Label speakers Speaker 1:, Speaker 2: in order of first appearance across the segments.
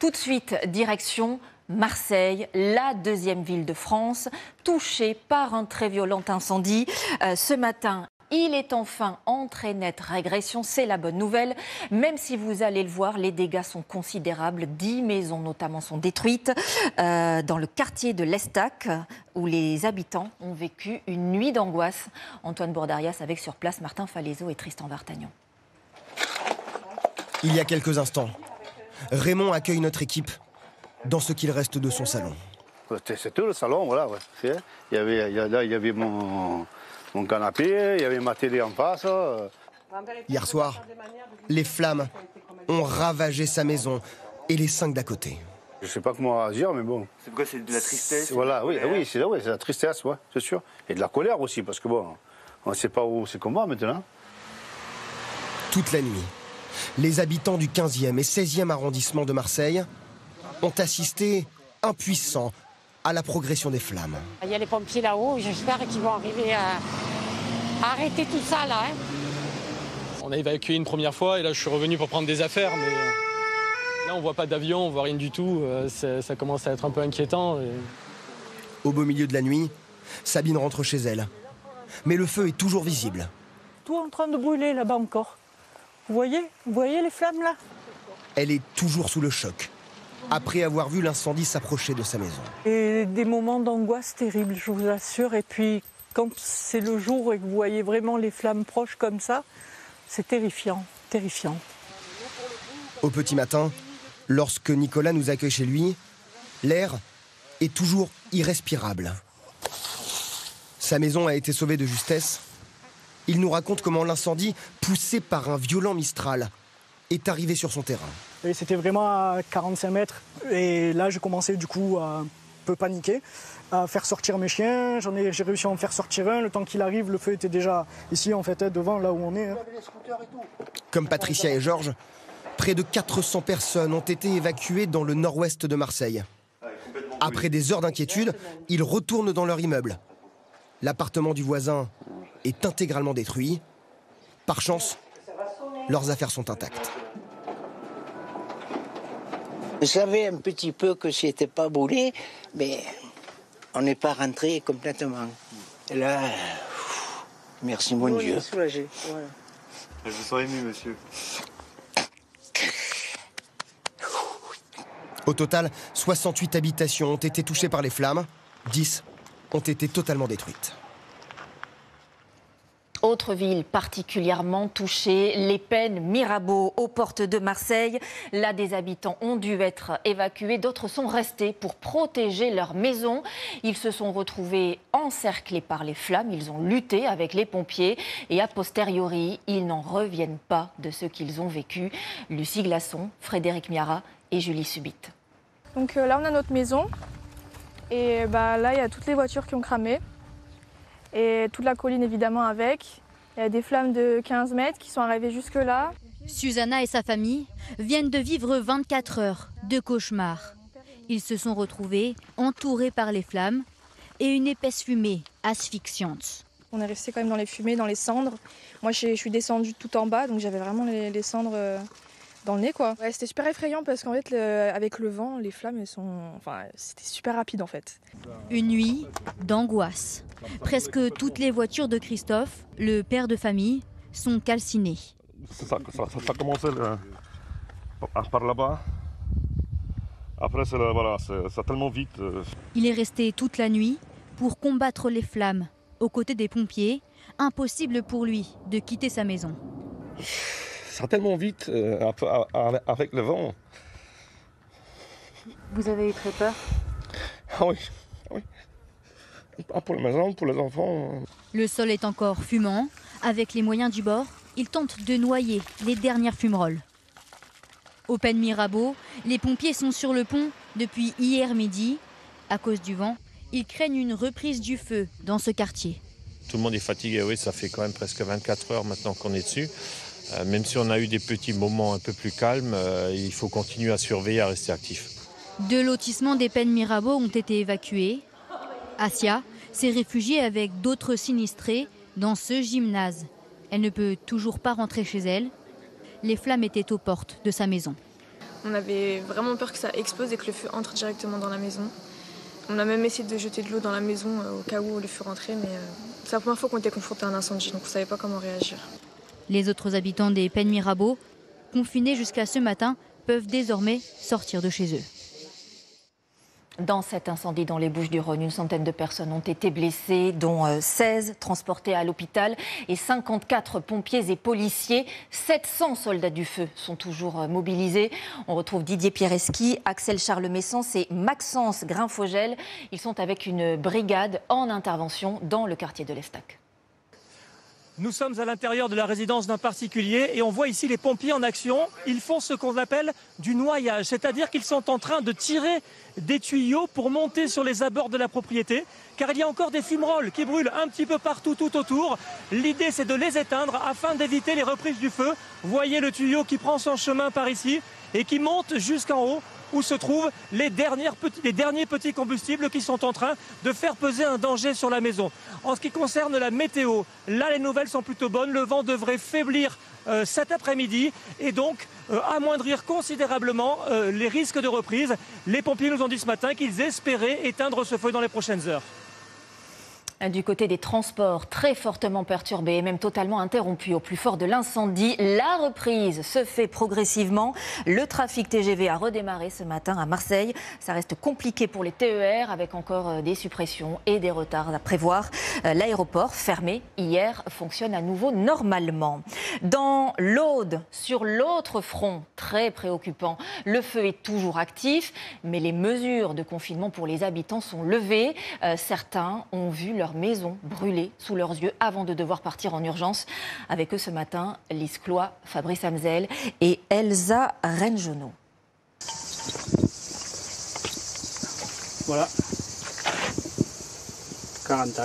Speaker 1: Tout de suite, direction Marseille, la deuxième ville de France, touchée par un très violent incendie. Ce matin, il est enfin en très nette régression, c'est la bonne nouvelle. Même si vous allez le voir, les dégâts sont considérables. 10 maisons notamment sont détruites dans le quartier de l'Estac, où les habitants ont vécu une nuit d'angoisse. Antoine Bourdarias avec sur place Martin Falaiseau et Tristan Vartagnan.
Speaker 2: Il y a quelques instants, Raymond accueille notre équipe dans ce qu'il reste de son salon.
Speaker 3: C'était le salon, voilà. Ouais. Il y avait mon canapé, il y avait ma télé en face.
Speaker 2: Hier soir, les flammes ont ravagé sa maison et les 5 d'à côté.
Speaker 3: Je ne sais pas comment agir, mais bon.
Speaker 4: C'est quoi, c'est de la tristesse?
Speaker 3: Voilà, oui, c'est la tristesse, ouais, c'est sûr. Et de la colère aussi, parce que bon, on ne sait pas où c'est qu'on va maintenant.
Speaker 2: Toute la nuit, les habitants du 15e et 16e arrondissement de Marseille ont assisté, impuissants, à la progression des flammes.
Speaker 5: Il y a les pompiers là-haut, j'espère qu'ils vont arriver à arrêter tout ça là.
Speaker 6: On a évacué une première fois et là je suis revenu pour prendre des affaires, mais là on voit pas d'avion, on voit rien du tout, ça commence à être un peu inquiétant.
Speaker 2: Au beau milieu de la nuit, Sabine rentre chez elle. Mais le feu est toujours visible.
Speaker 7: Tout en train de brûler là-bas encore. Vous voyez les flammes là?
Speaker 2: Elle est toujours sous le choc, après avoir vu l'incendie s'approcher de sa maison.
Speaker 7: Et des moments d'angoisse terribles, je vous assure. Et puis, quand c'est le jour et que vous voyez vraiment les flammes proches comme ça, c'est terrifiant, terrifiant.
Speaker 2: Au petit matin, lorsque Nicolas nous accueille chez lui, l'air est toujours irrespirable. Sa maison a été sauvée de justesse. Il nous raconte comment l'incendie, poussé par un violent Mistral, est arrivé sur son terrain.
Speaker 8: Et c'était vraiment à 45 mètres. Et là, j'ai commencé du coup à un peu paniquer, à faire sortir mes chiens. J'ai réussi à en faire sortir un. Le temps qu'il arrive, le feu était déjà ici, en fait, devant, là où on est.
Speaker 2: Comme Patricia et Georges, près de 400 personnes ont été évacuées dans le nord-ouest de Marseille. Après des heures d'inquiétude, ils retournent dans leur immeuble. L'appartement du voisin est intégralement détruit. Par chance, leurs affaires sont intactes.
Speaker 9: Je savais un petit peu que c'était pas brûlé, mais on n'est pas rentré complètement. Et là, merci mon Dieu.
Speaker 4: Soulagé. Ouais. Je vous sens ému, monsieur.
Speaker 2: Au total, 68 habitations ont été touchées par les flammes. 10 ont été totalement détruites.
Speaker 1: Autre ville particulièrement touchée, les Pennes, Mirabeau, aux portes de Marseille. Là, des habitants ont dû être évacués, d'autres sont restés pour protéger leur maison. Ils se sont retrouvés encerclés par les flammes, ils ont lutté avec les pompiers et a posteriori, ils n'en reviennent pas de ce qu'ils ont vécu. Lucie Glasson, Frédéric Miara et Julie Subit.
Speaker 10: Donc là, on a notre maison et là, il y a toutes les voitures qui ont cramé. Et toute la colline évidemment avec. Il y a des flammes de 15 mètres qui sont arrivées jusque-là.
Speaker 11: Susanna et sa famille viennent de vivre 24 heures de cauchemar. Ils se sont retrouvés entourés par les flammes et une épaisse fumée asphyxiante.
Speaker 10: On est resté quand même dans les fumées, dans les cendres. Moi je suis descendue tout en bas, donc j'avais vraiment les cendres dans le nez, quoi. Ouais, c'était super effrayant parce qu'en fait avec le vent, les flammes c'était super rapide en fait.
Speaker 11: Une nuit d'angoisse. Presque toutes les voitures de Christophe, le père de famille, sont calcinées.
Speaker 12: Ça a commencé par là-bas. Après, ça tellement vite.
Speaker 11: Il est resté toute la nuit pour combattre les flammes. Aux côtés des pompiers, impossible pour lui de quitter sa maison.
Speaker 12: Ça a tellement vite avec le vent.
Speaker 11: Vous avez eu très peur?
Speaker 12: Ah oui. Pour la maison, pour les enfants.
Speaker 11: Le sol est encore fumant. Avec les moyens du bord, il tente de noyer les dernières fumerolles. Au Pennes Mirabeau, les pompiers sont sur le pont depuis hier midi. À cause du vent, ils craignent une reprise du feu dans ce quartier.
Speaker 13: Tout le monde est fatigué, oui, ça fait quand même presque 24 heures maintenant qu'on est dessus. Même si on a eu des petits moments un peu plus calmes, il faut continuer à surveiller, à rester actif.
Speaker 11: 2 lotissements des Pennes Mirabeau ont été évacués. Asia s'est réfugiée avec d'autres sinistrés dans ce gymnase. Elle ne peut toujours pas rentrer chez elle. Les flammes étaient aux portes de sa maison.
Speaker 10: On avait vraiment peur que ça explose et que le feu entre directement dans la maison. On a même essayé de jeter de l'eau dans la maison au cas où le feu rentrait, mais c'est la première fois qu'on était confronté à un incendie, donc on ne savait pas comment réagir.
Speaker 11: Les autres habitants des Pennes Mirabeau, confinés jusqu'à ce matin, peuvent désormais sortir de chez eux.
Speaker 1: Dans cet incendie dans les Bouches-du-Rhône, une centaine de personnes ont été blessées, dont 16 transportées à l'hôpital et 54 pompiers et policiers. 700 soldats du feu sont toujours mobilisés. On retrouve Didier Piereschi, Axel Charles-Messens et Maxence Grinfogel. Ils sont avec une brigade en intervention dans le quartier de l'Estac.
Speaker 14: Nous sommes à l'intérieur de la résidence d'un particulier et on voit ici les pompiers en action. Ils font ce qu'on appelle du noyage, c'est-à-dire qu'ils sont en train de tirer des tuyaux pour monter sur les abords de la propriété, car il y a encore des fumerolles qui brûlent un petit peu partout tout autour. L'idée, c'est de les éteindre afin d'éviter les reprises du feu. Voyez le tuyau qui prend son chemin par ici et qui monte jusqu'en haut, où se trouvent les derniers petits combustibles qui sont en train de faire peser un danger sur la maison. En ce qui concerne la météo, là les nouvelles sont plutôt bonnes. Le vent devrait faiblir cet après-midi et donc amoindrir considérablement les risques de reprise. Les pompiers nous ont dit ce matin qu'ils espéraient éteindre ce feu dans les prochaines heures.
Speaker 1: Du côté des transports, très fortement perturbés et même totalement interrompus au plus fort de l'incendie, la reprise se fait progressivement. Le trafic TGV a redémarré ce matin à Marseille. Ça reste compliqué pour les TER avec encore des suppressions et des retards à prévoir. L'aéroport, fermé hier, fonctionne à nouveau normalement. Dans l'Aude, sur l'autre front, très préoccupant, le feu est toujours actif, mais les mesures de confinement pour les habitants sont levées. Certains ont vu leur maison brûlée sous leurs yeux avant de devoir partir en urgence. Avec eux ce matin, Lise Cloy, Fabrice Hamzel et Elsa Rengenot.
Speaker 15: Voilà. 40 ans.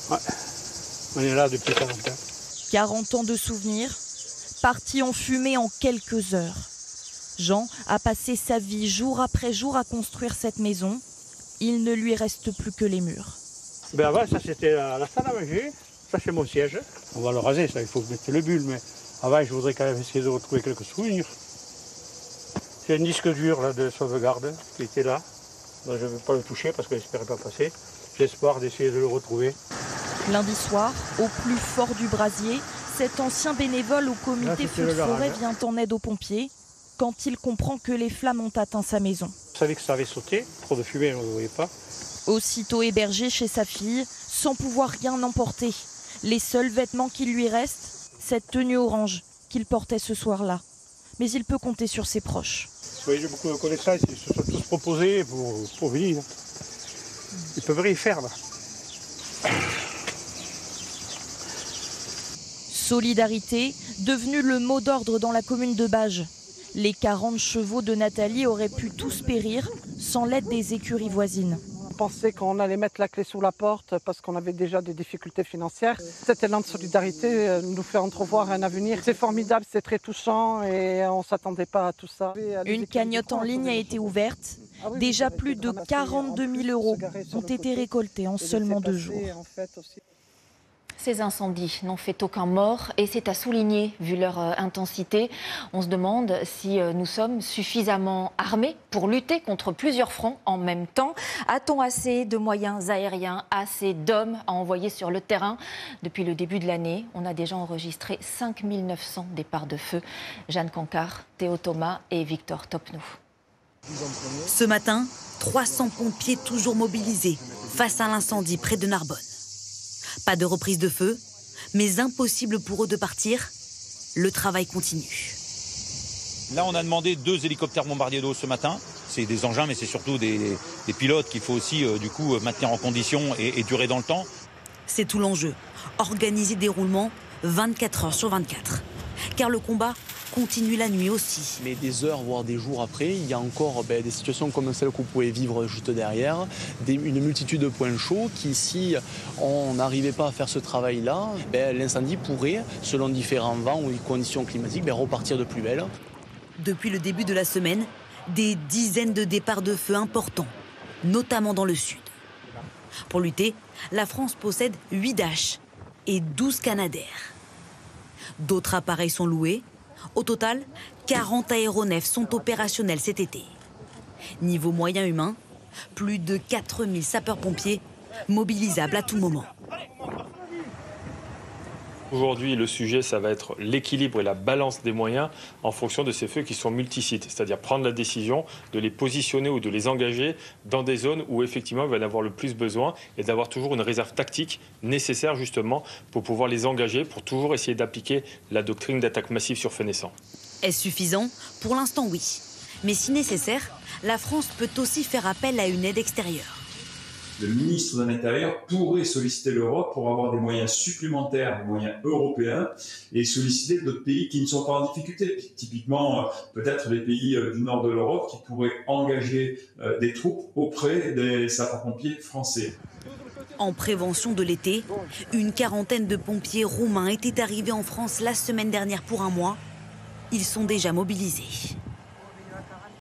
Speaker 15: Ouais. On est là depuis 40 ans.
Speaker 16: 40 ans de souvenirs, partis en fumée en quelques heures. Jean a passé sa vie jour après jour à construire cette maison. Il ne lui reste plus que les murs.
Speaker 15: Ben avant, ça c'était la salle à manger, ça c'est mon siège. On va le raser, ça, il faut mettre le bulle, mais avant je voudrais quand même essayer de retrouver quelques souvenirs. C'est un disque dur là, de sauvegarde qui était là. Donc, je ne vais pas le toucher parce que j'espérais pas passer. J'ai espoir d'essayer de le retrouver.
Speaker 16: Lundi soir, au plus fort du brasier, cet ancien bénévole au comité feu de forêt vient en aide aux pompiers quand il comprend que les flammes ont atteint sa maison.
Speaker 15: Je savais que ça avait sauté, trop de fumée, on ne le voyait pas.
Speaker 16: Aussitôt hébergé chez sa fille, sans pouvoir rien emporter. Les seuls vêtements qui lui restent, cette tenue orange qu'il portait ce soir-là. Mais il peut compter sur ses proches.
Speaker 15: Oui, j'ai beaucoup de connaissances, ils se sont tous proposés pour venir. Ils peuvent rien faire là.
Speaker 16: Solidarité, devenue le mot d'ordre dans la commune de Bages. Les 40 chevaux de Nathalie auraient pu tous périr sans l'aide des écuries voisines.
Speaker 17: On pensait qu'on allait mettre la clé sous la porte parce qu'on avait déjà des difficultés financières. Cet élan de solidarité nous fait entrevoir un avenir. C'est formidable, c'est très touchant et on ne s'attendait pas à tout ça.
Speaker 16: Une cagnotte en ligne a été ouverte. Déjà plus de 42 000 € ont été récoltés en seulement 2 jours.
Speaker 1: Ces incendies n'ont fait aucun mort et c'est à souligner vu leur intensité. On se demande si nous sommes suffisamment armés pour lutter contre plusieurs fronts en même temps. A-t-on assez de moyens aériens, assez d'hommes à envoyer sur le terrain? Depuis le début de l'année, on a déjà enregistré 5 900 départs de feu. Jeanne Cancard, Théo Thomas et Victor Topnou.
Speaker 18: Ce matin, 300 pompiers toujours mobilisés face à l'incendie près de Narbonne. Pas de reprise de feu, mais impossible pour eux de partir. Le travail continue.
Speaker 19: Là, on a demandé 2 hélicoptères bombardiers d'eau ce matin. C'est des engins, mais c'est surtout des pilotes qu'il faut aussi du coup maintenir en condition et durer dans le temps.
Speaker 18: C'est tout l'enjeu. Organiser des roulements 24 heures sur 24. Car le combat continue la nuit aussi.
Speaker 20: Mais des heures, voire des jours après, il y a encore des situations comme celle que vous pouvez vivre juste derrière, une multitude de points chauds qui, si on n'arrivait pas à faire ce travail-là, l'incendie pourrait, selon différents vents ou conditions climatiques, repartir de plus belle.
Speaker 18: Depuis le début de la semaine, des dizaines de départs de feu importants, notamment dans le sud. Pour lutter, la France possède 8 Dash et 12 Canadair. D'autres appareils sont loués, Au total, 40 aéronefs sont opérationnels cet été. Niveau moyens humains, plus de 4000 sapeurs-pompiers mobilisables à tout moment.
Speaker 6: Aujourd'hui, le sujet, ça va être l'équilibre et la balance des moyens en fonction de ces feux qui sont multisites. C'est-à-dire prendre la décision de les positionner ou de les engager dans des zones où effectivement il va y en avoir le plus besoin et d'avoir toujours une réserve tactique nécessaire justement pour pouvoir les engager, pour toujours essayer d'appliquer la doctrine d'attaque massive sur feu naissant.
Speaker 18: Est-ce suffisant? Pour l'instant, oui. Mais si nécessaire, la France peut aussi faire appel à une aide extérieure.
Speaker 21: Le ministre de l'Intérieur pourrait solliciter l'Europe pour avoir des moyens supplémentaires, des moyens européens, et solliciter d'autres pays qui ne sont pas en difficulté. Typiquement, peut-être les pays du nord de l'Europe qui pourraient engager des troupes auprès des sapeurs-pompiers français.
Speaker 18: En prévention de l'été, une quarantaine de pompiers roumains étaient arrivés en France la semaine dernière pour un mois. Ils sont déjà mobilisés.